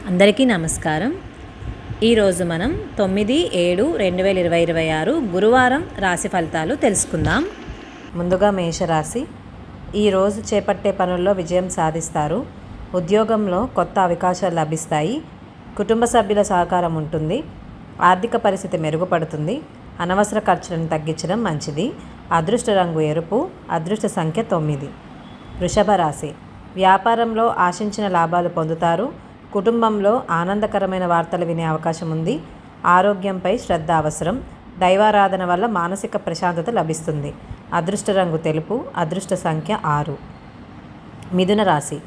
అందరికీ నమస్కారం. ఈరోజు మనం 9/7/2026 గురువారం రాశి ఫలితాలు తెలుసుకుందాం. ముందుగా మేషరాశి. ఈరోజు చేపట్టే పనుల్లో విజయం సాధిస్తారు. ఉద్యోగంలో కొత్త అవకాశాలు లభిస్తాయి. కుటుంబ సభ్యుల సహకారం ఉంటుంది. ఆర్థిక పరిస్థితి మెరుగుపడుతుంది. అనవసర ఖర్చులను తగ్గించడం మంచిది. అదృష్ట రంగు ఎరుపు. అదృష్ట సంఖ్య 9. వృషభ రాశి. వ్యాపారంలో ఆశించిన లాభాలు పొందుతారు. కుటుంబంలో ఆనందకరమైన వార్తలు వినే అవకాశం ఉంది. ఆరోగ్యంపై శ్రద్ధ అవసరం. దైవారాధన వల్ల మానసిక ప్రశాంతత లభిస్తుంది. అదృష్ట రంగు తెలుపు. అదృష్ట సంఖ్య 6. మిథున రాశి.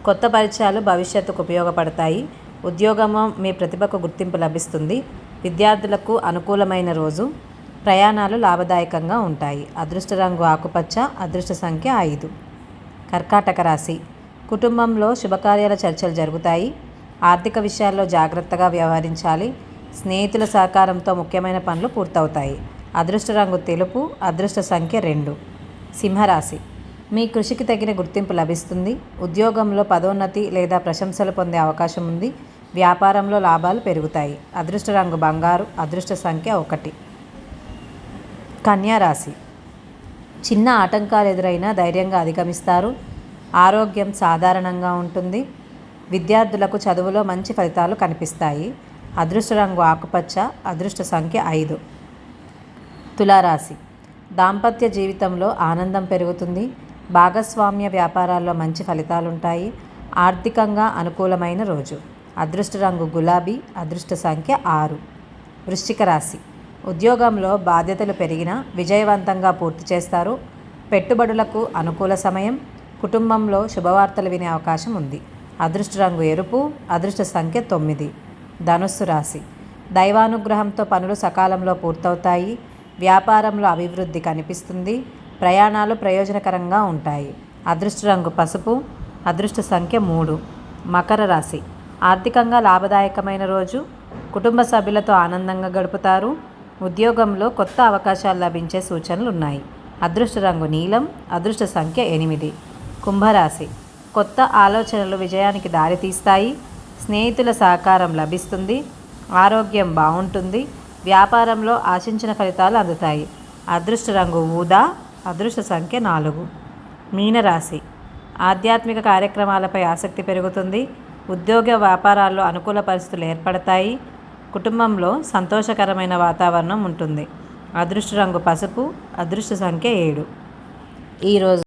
కొత్త పరిచయాలు భవిష్యత్తుకు ఉపయోగపడతాయి. ఉద్యోగంలో మీ ప్రతిభకు గుర్తింపు లభిస్తుంది. విద్యార్థులకు అనుకూలమైన రోజు. ప్రయాణాలు లాభదాయకంగా ఉంటాయి. అదృష్ట రంగు ఆకుపచ్చ. అదృష్ట సంఖ్య 5. కర్కాటక రాశి. కుటుంబంలో శుభకార్యాల చర్చలు జరుగుతాయి. ఆర్థిక విషయాల్లో జాగ్రత్తగా వ్యవహరించాలి. స్నేహితుల సహకారంతో ముఖ్యమైన పనులు పూర్తవుతాయి. అదృష్ట రంగు తెలుపు. అదృష్ట సంఖ్య 2. సింహరాశి. మీ కృషికి తగిన గుర్తింపు లభిస్తుంది. ఉద్యోగంలో పదోన్నతి లేదా ప్రశంసలు పొందే అవకాశం ఉంది. వ్యాపారంలో లాభాలు పెరుగుతాయి. అదృష్ట రంగు బంగారు. అదృష్ట సంఖ్య 1. కన్యా రాశి. చిన్న ఆటంకాలు ఎదురైనా ధైర్యంగా అధిగమిస్తారు. ఆరోగ్యం సాధారణంగా ఉంటుంది. విద్యార్థులకు చదువులో మంచి ఫలితాలు కనిపిస్తాయి. అదృష్ట రంగు ఆకుపచ్చ. అదృష్ట సంఖ్య 5. తులారాశి. దాంపత్య జీవితంలో ఆనందం పెరుగుతుంది. భాగస్వామ్య వ్యాపారాల్లో మంచి ఫలితాలుంటాయి. ఆర్థికంగా అనుకూలమైన రోజు. అదృష్ట రంగు గులాబీ. అదృష్ట సంఖ్య 6. వృశ్చిక రాశి. ఉద్యోగంలో బాధ్యతలు పెరిగినా విజయవంతంగా పూర్తి చేస్తారు. పెట్టుబడులకు అనుకూల సమయం. కుటుంబంలో శుభవార్తలు వినే అవకాశం ఉంది. అదృష్ట రంగు ఎరుపు. అదృష్ట సంఖ్య 9. ధనుస్సు రాశి. దైవానుగ్రహంతో పనులు సకాలంలో పూర్తవుతాయి. వ్యాపారంలో అభివృద్ధి కనిపిస్తుంది. ప్రయాణాలు ప్రయోజనకరంగా ఉంటాయి. అదృష్ట రంగు పసుపు. అదృష్ట సంఖ్య 3. మకర రాశి. ఆర్థికంగా లాభదాయకమైన రోజు. కుటుంబ సభ్యులతో ఆనందంగా గడుపుతారు. ఉద్యోగంలో కొత్త అవకాశాలు లభించే సూచనలు ఉన్నాయి. అదృష్ట రంగు నీలం. అదృష్ట సంఖ్య 8. కుంభరాశి. కొత్త ఆలోచనలు విజయానికి దారితీస్తాయి. స్నేహితుల సహకారం లభిస్తుంది. ఆరోగ్యం బాగుంటుంది. వ్యాపారంలో ఆశించిన ఫలితాలు అందుతాయి. అదృష్ట రంగు ఊదా. అదృష్ట సంఖ్య 4. మీనరాశి. ఆధ్యాత్మిక కార్యక్రమాలపై ఆసక్తి పెరుగుతుంది. ఉద్యోగ వ్యాపారాల్లో అనుకూల పరిస్థితులు ఏర్పడతాయి. కుటుంబంలో సంతోషకరమైన వాతావరణం ఉంటుంది. అదృష్ట రంగు పసుపు. అదృష్ట సంఖ్య 7. ఈరోజు